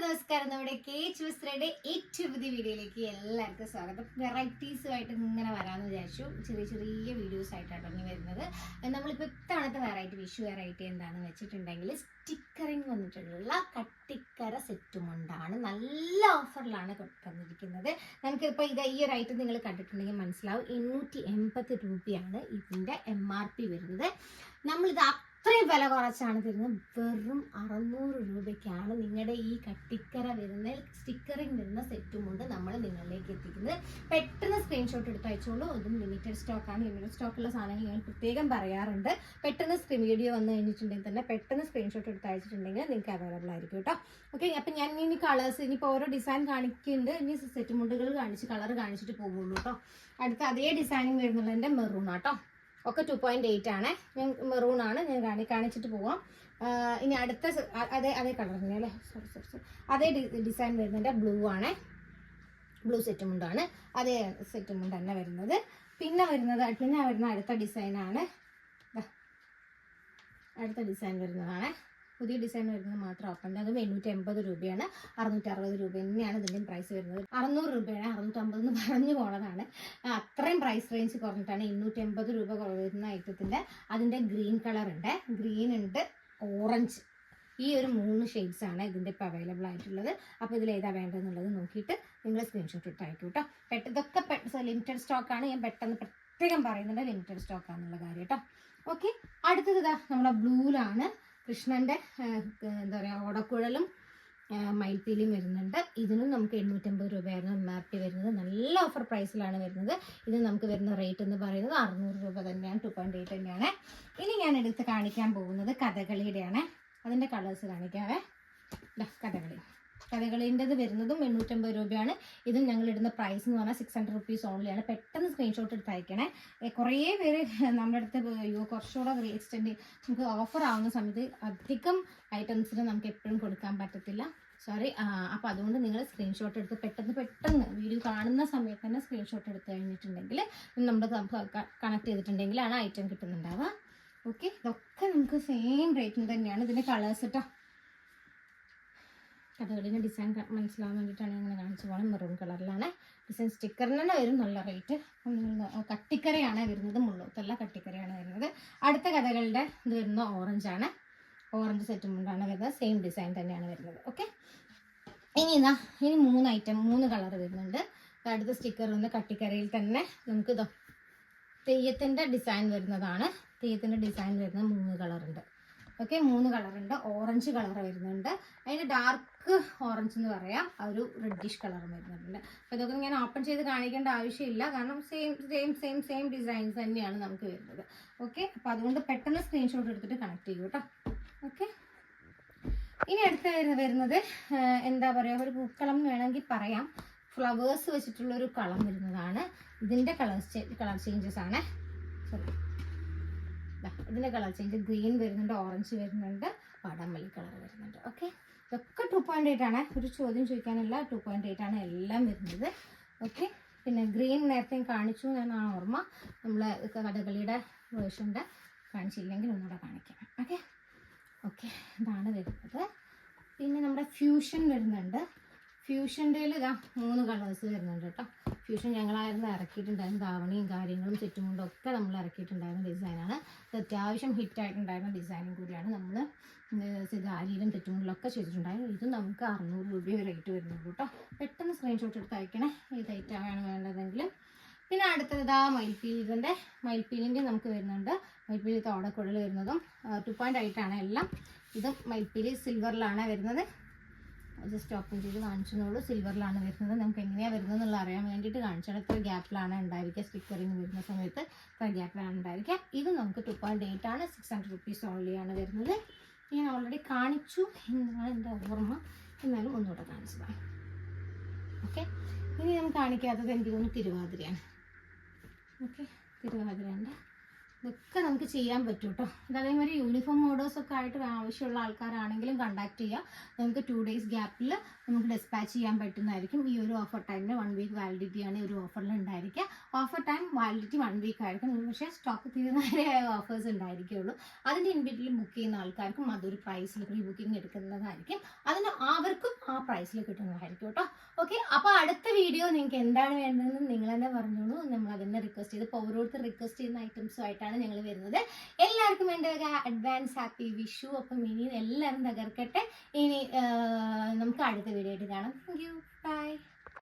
എല്ലാവർക്കും നമസ്കാരം. നമ്മുടെ കേച്ച് വിസ്ത്രയുടെ ഏറ്റവും പുതിയ വീഡിയോയിലേക്ക് എല്ലാവർക്കും സ്വാഗതം. വെറൈറ്റീസുമായിട്ട് ഇങ്ങനെ വരാമെന്ന് വിചാരിച്ചു. ചെറിയ ചെറിയ വീഡിയോസ് ആയിട്ടാണ് ഇനി വരുന്നത്. നമ്മളിപ്പോൾ ഇത്തവണത്തെ വെറൈറ്റി, വിഷു വെറൈറ്റി എന്താണെന്ന് വെച്ചിട്ടുണ്ടെങ്കിൽ സ്റ്റിക്കറിങ് വന്നിട്ടുള്ള കട്ടിക്കര സെറ്റുമുണ്ടാണ്. നല്ല ഓഫറിലാണ് തന്നിരിക്കുന്നത്. നമുക്കിപ്പോൾ ഈ ഒരു ഐറ്റം നിങ്ങൾ കണ്ടിട്ടുണ്ടെങ്കിൽ മനസ്സിലാവും. 880 രൂപയാണ് ഇതിൻ്റെ MRP വരുന്നത്. നമ്മളിത് അത്രയും വില കുറച്ചാണ് തരുന്നത്. വെറും 600 രൂപയ്ക്കാണ് നിങ്ങളുടെ ഈ കട്ടിക്കര വരുന്ന സ്റ്റിക്കറിങ് വരുന്ന സെറ്റും കൊണ്ട് നമ്മൾ നിങ്ങളിലേക്ക് എത്തിക്കുന്നത്. പെട്ടെന്ന് സ്ക്രീൻഷോട്ട് എടുത്ത് അയച്ചോളൂ. ഇതും ലിമിറ്റഡ് സ്റ്റോക്കാണ്. ലിമിറ്റഡ് സ്റ്റോക്കുള്ള സാധനങ്ങൾ ഞാൻ പ്രത്യേകം പറയാറുണ്ട്. പെട്ടെന്ന് വീഡിയോ വന്നു കഴിഞ്ഞിട്ടുണ്ടെങ്കിൽ തന്നെ പെട്ടെന്ന് സ്ക്രീൻഷോട്ട് എടുത്ത് അയച്ചിട്ടുണ്ടെങ്കിൽ നിങ്ങൾക്ക് അവൈലബിൾ ആയിരിക്കും കേട്ടോ. ഓക്കെ, അപ്പം ഞാൻ ഇനി കളേഴ്സ് ഇനിയിപ്പോൾ ഓരോ ഡിസൈൻ കാണിക്കുന്നുണ്ട്. ഇനി സെറ്റ് മുണ്ടുകൾ കളർ കാണിച്ചിട്ട് പോകുള്ളൂ കേട്ടോ. അടുത്ത അതേ ഡിസൈനിങ് വരുന്നുള്ളതിൻ്റെ മെറൂൺ ആട്ടോ. ഒക്കെ 2.8 ആണ്. ഞാൻ മെറൂൺ ആണ് ഞാൻ കാണിച്ചിട്ട് പോവാം. ഇനി അടുത്ത അതേ കളർ തന്നെ അല്ലേ, സോറി അതേ ഡിസൈൻ വരുന്നതിൻ്റെ ബ്ലൂ ആണ്. ബ്ലൂ സെറ്റുമുണ്ടാണ്. അതേ സെറ്റുമുണ്ട് തന്നെ വരുന്നത്. പിന്നെ വരുന്ന അടുത്ത ഡിസൈനാണ്. അടുത്ത ഡിസൈൻ വരുന്നതാണ്. പുതിയ ഡിസൈൻ വരുന്നത് മാത്രം ഓപ്പൺ. അതും 880 രൂപയാണ്. 660 രൂപ തന്നെയാണ് ഇതിൻ്റെയും പ്രൈസ് വരുന്നത്. 600 രൂപയാണ്. 650 എന്ന് പറഞ്ഞു പോണതാണ്. അത്രയും പ്രൈസ് റേഞ്ച് കുറഞ്ഞിട്ടാണ് 880 രൂപ വരുന്ന ഐറ്റത്തിൻ്റെ. അതിൻ്റെ ഗ്രീൻ കളർ ഉണ്ട്, ഗ്രീൻ ഉണ്ട്, ഓറഞ്ച്. ഈ ഒരു 3 ഷെയ്ഡ്സ് ആണ് ഇതിൻ്റെ ഇപ്പോൾ അവൈലബിൾ ആയിട്ടുള്ളത്. അപ്പോൾ ഇതിൽ ഏതാ വേണ്ടതെന്നുള്ളത് നോക്കിയിട്ട് നിങ്ങൾ സ്ക്രീൻഷോട്ട് ഇട്ട് അയക്കും കേട്ടോ. ഇതൊക്കെ ലിമിറ്റഡ് സ്റ്റോക്കാണ്. ഞാൻ പെട്ടെന്ന് പ്രത്യേകം പറയുന്നുണ്ട് ലിമിറ്റഡ് സ്റ്റോക്കാണെന്നുള്ള കാര്യം കേട്ടോ. ഓക്കെ, അടുത്തത് ഇതാ നമ്മുടെ ബ്ലൂവിലാണ്. കൃഷ്ണൻ്റെ എന്താ പറയുക, ഓടക്കുഴലും മയിൽപ്പീലിയും വരുന്നുണ്ട്. ഇതിനും നമുക്ക് 850 രൂപയായിരുന്നു MRP വരുന്നത്. നല്ല ഓഫർ പ്രൈസിലാണ് വരുന്നത്. ഇത് നമുക്ക് വരുന്ന റേറ്റ് എന്ന് പറയുന്നത് 600 രൂപ തന്നെയാണ്. 2.8 തന്നെയാണ്. ഇനി ഞാൻ എടുത്ത് കാണിക്കാൻ പോകുന്നത് കഥകളിയുടെയാണ്. അതിൻ്റെ കളേഴ്സ് കാണിക്കാവേ. കഥകളീൻ്റെത് വരുന്നതും 850 രൂപയാണ്. ഇതും ഞങ്ങൾ ഇടുന്ന പ്രൈസ് എന്ന് പറഞ്ഞാൽ 600 റുപ്പീസ് ഓൺലിയാണ്. പെട്ടെന്ന് സ്ക്രീൻഷോട്ട് എടുത്ത് അയക്കണേ. കുറേ പേര് നമ്മുടെ അടുത്ത് കുറച്ചുകൂടെ എക്സ്റ്റെൻഡ് നമുക്ക് ഓഫർ ആവുന്ന സമയത്ത് അധികം ഐറ്റംസിന് നമുക്ക് എപ്പോഴും കൊടുക്കാൻ പറ്റത്തില്ല. സോറി. അപ്പോൾ അതുകൊണ്ട് നിങ്ങൾ സ്ക്രീൻഷോട്ട് എടുത്ത് പെട്ടെന്ന് വീഡിയോ കാണുന്ന സമയത്ത് തന്നെ സ്ക്രീൻഷോട്ട് എടുത്ത് കഴിഞ്ഞിട്ടുണ്ടെങ്കിൽ നമ്മൾ കണക്ട് ചെയ്തിട്ടുണ്ടെങ്കിലാണ് ഐറ്റം കിട്ടുന്നുണ്ടാവുക. ഓക്കെ, ഇതൊക്കെ നമുക്ക് സെയിം റേറ്റിന് തന്നെയാണ്. ഇതിൻ്റെ കളേഴ്സ് കേട്ടോ. കഥകളിൻ്റെ ഡിസൈൻ മനസ്സിലാവാൻ വേണ്ടിയിട്ടാണ് ഇങ്ങനെ കാണിച്ചു പോകണം. മെറൂൺ കളറിലാണ് ഡിസൈൻ. സ്റ്റിക്കറിന് തന്നെ വരും നല്ല റേറ്റ്. കട്ടിക്കരയാണ് വരുന്നത്, മുള്ളൂത്തല്ല കട്ടിക്കരയാണ് വരുന്നത്. അടുത്ത കഥകളുടെ ഇത് വരുന്ന ഓറഞ്ചാണ്. ഓറഞ്ച് സെറ്റും കൊണ്ടാണ് വരുന്നത്. സെയിം ഡിസൈൻ തന്നെയാണ് വരുന്നത്. ഓക്കെ, ഇനി 3 കളർ വരുന്നുണ്ട്. അടുത്ത സ്റ്റിക്കർ വന്ന് കട്ടിക്കരയിൽ തന്നെ നമുക്ക് തെയ്യത്തിൻ്റെ ഡിസൈൻ വരുന്നതാണ്. തെയ്യത്തിൻ്റെ ഡിസൈൻ വരുന്ന 3 കളറുണ്ട്. ഓക്കെ, 3 കളറുണ്ട്. ഓറഞ്ച് കളർ വരുന്നുണ്ട്. അതിന് ഡാർക്ക് ഓറഞ്ച് എന്ന് പറയാം. ഒരു റെഡിഷ് കളറും വരുന്നുണ്ട്. അപ്പോൾ ഇതൊക്കെ ഞാൻ ഓപ്പൺ ചെയ്ത് കാണിക്കേണ്ട ആവശ്യമില്ല, കാരണം സെയിം ഡിസൈൻസ് തന്നെയാണ് നമുക്ക് വരുന്നത്. ഓക്കെ, അപ്പോൾ അതുകൊണ്ട് പെട്ടെന്ന് സ്ക്രീൻഷോട്ട് എടുത്തിട്ട് കണക്ട് ചെയ്യൂ കേട്ടോ. ഓക്കെ, ഇനി അടുത്ത് വരുന്നത് എന്താ പറയുക, ഒരു പൂക്കളം വേണമെങ്കിൽ പറയാം. ഫ്ലവേഴ്സ് വെച്ചിട്ടുള്ളൊരു കളം വരുന്നതാണ്. ഇതിൻ്റെ കളർ ചേഞ്ചസ് ആണ്. സോറി, ഇതിൻ്റെ കളർ ചേഞ്ച് ഗ്രീൻ വരുന്നുണ്ട്, ഓറഞ്ച് വരുന്നുണ്ട്, വടംവലി കളർ വരുന്നുണ്ട്. ഓക്കെ, ഇതൊക്കെ 2.8 ആണ്. ഒരു ചോദ്യം ചോദിക്കാനില്ല, 2.8 ആണ് എല്ലാം വരുന്നത്. ഓക്കെ, പിന്നെ ഗ്രീൻ നേരത്തെ കാണിച്ചു എന്നാണ് ഓർമ്മ. നമ്മൾ കഥകളിയുടെ വേർഷൻ്റെ കാണിച്ചില്ലെങ്കിൽ ഒന്നുകൂടെ കാണിക്കാം. ഓക്കെ, ഇതാണ് വരുന്നത്. പിന്നെ നമ്മുടെ ഫ്യൂഷൻ വരുന്നുണ്ട്. ഫ്യൂഷൻ്റെയിൽ 3 കളേഴ്സ് വരുന്നുണ്ട് കേട്ടോ. ഫ്യൂഷൻ ഞങ്ങളായിരുന്നു ഇറക്കിയിട്ടുണ്ടായിരുന്നു. ധാവണിയും കാര്യങ്ങളും ചുറ്റുമുണ്ടും ഒക്കെ നമ്മൾ ഇറക്കിയിട്ടുണ്ടായിരുന്ന ഡിസൈനാണ്. ഇത് അത്യാവശ്യം ഹിറ്റായിട്ടുണ്ടായിരുന്ന ഡിസൈനും കൂടിയാണ്. നമ്മൾ ഗാലിയിലും തെറ്റുമുണ്ടിലൊക്കെ ചെയ്തിട്ടുണ്ടായിരുന്നു. ഇത് നമുക്ക് 600 രൂപ റേറ്റ് വരുന്നുള്ളൂ കേട്ടോ. പെട്ടെന്ന് സ്ക്രീൻഷോട്ട് എടുത്ത് അയക്കണേ ഏത് ഐറ്റമാണ് വേണ്ടതെങ്കിൽ. പിന്നെ അടുത്തത് മയിൽപ്പീലിൻ്റെ നമുക്ക് വരുന്നുണ്ട്. മയിൽപ്പീലി തോടക്കുഴൽ വരുന്നതും 2.8 ആണ് എല്ലാം. ഇതും മയിൽപ്പീലി സിൽവറിലാണ് വരുന്നത്. ജസ്റ്റ് ഓപ്പൺ ചെയ്ത് കാണിച്ചെന്നുള്ളൂ. സിൽവറിലാണ് വരുന്നത്. നമുക്ക് എങ്ങനെയാണ് വരുന്നത് എന്നുള്ള അറിയാൻ വേണ്ടിയിട്ട് കാണിച്ചാൽ എത്ര ഗ്യാപ്പിലാണ് ഉണ്ടായിരിക്കുക. സ്റ്റിക്കറിങ് വരുന്ന സമയത്ത് എത്ര ഗ്യാപ്പിലാണ് ഉണ്ടായിരിക്കുക. ഇത് നമുക്ക് 2.8 ആണ്. 600 റുപ്പീസ് ഓൺലിയാണ് വരുന്നത്. ഞാൻ ഓൾറെഡി കാണിച്ചു എന്നാണ് എൻ്റെ ഓർമ്മ, എന്നാലും ഒന്നുകൂടെ കാണിച്ചതാണ്. ഓക്കെ, ഇനി നമുക്ക് കാണിക്കാത്തത് എനിക്ക് തോന്നുന്നു തിരുവാതിരയാണ്. ഓക്കെ, തിരുവാതിരൻ്റെ ഇതൊക്കെ നമുക്ക് ചെയ്യാൻ പറ്റും കേട്ടോ. ഇത് അതേമാതിരി യൂണിഫോം ഓർഡേഴ്സൊക്കെ ആയിട്ട് ആവശ്യമുള്ള ആൾക്കാരാണെങ്കിലും കണ്ടാക്ട് ചെയ്യുക. നമുക്ക് 2 ഡേയ്സ് ഗ്യാപ്പിൽ നമുക്ക് ഡിസ്പാച്ച് ചെയ്യാൻ പറ്റുന്നതായിരിക്കും. ഈ ഒരു ഓഫർ ടൈമിന് 1 വീക്ക് വാലിഡിറ്റിയാണ് ഈ ഒരു ഓഫറിൽ ഉണ്ടായിരിക്കുക. ഓഫർ ടൈം വാലിഡിറ്റി 1 വീക്ക് ആയിരിക്കും. പക്ഷേ സ്റ്റോക്ക് തീരുന്നവരെ ഓഫേഴ്സ് ഉണ്ടായിരിക്കുള്ളൂ. അതിൻ്റെ ഇൻബിറ്റിൽ ബുക്ക് ചെയ്യുന്ന ആൾക്കാർക്കും അതൊരു പ്രൈസിൽ പ്രീ ബുക്കിംഗ് എടുക്കുന്നതായിരിക്കും. അവർക്കും ആ പ്രൈസിൽ കിട്ടുന്നതായിരിക്കും കേട്ടോ. ഓക്കെ, അപ്പോൾ അടുത്ത വീഡിയോ നിങ്ങൾക്ക് എന്താണ് വേണ്ടതെന്ന് നിങ്ങൾ തന്നെ പറഞ്ഞോളൂ, നമ്മൾ അതിനെ റിക്വസ്റ്റ് ചെയ്ത് ഇപ്പോൾ ഓരോരുത്തർ റിക്വസ്റ്റ് ചെയ്യുന്ന ഐറ്റംസുമായിട്ടാണ് ഞങ്ങൾ വരുന്നത്. എല്ലാവർക്കും എൻ്റെ ഒരു അഡ്വാൻസ് ഹാപ്പി വിഷു. അപ്പം ഇനി എല്ലാവരും തകർക്കട്ടെ. ഇനി നമുക്ക് അടുത്ത വീഡിയോ ആയിട്ട് കാണാം. Thank you, by.